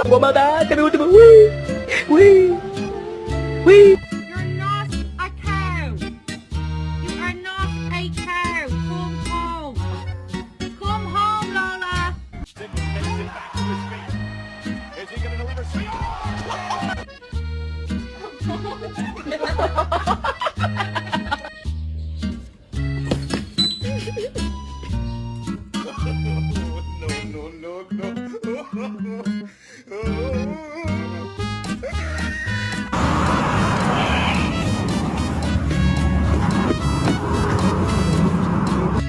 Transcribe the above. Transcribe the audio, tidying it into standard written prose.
Bumaba! Sabi mo, diba? Wee! Wee! Wee! You're not a cow. You are not a cow. Come home. Come home, Lola. Henderson back to his feet. Is he going to deliver sweet? No, no, no.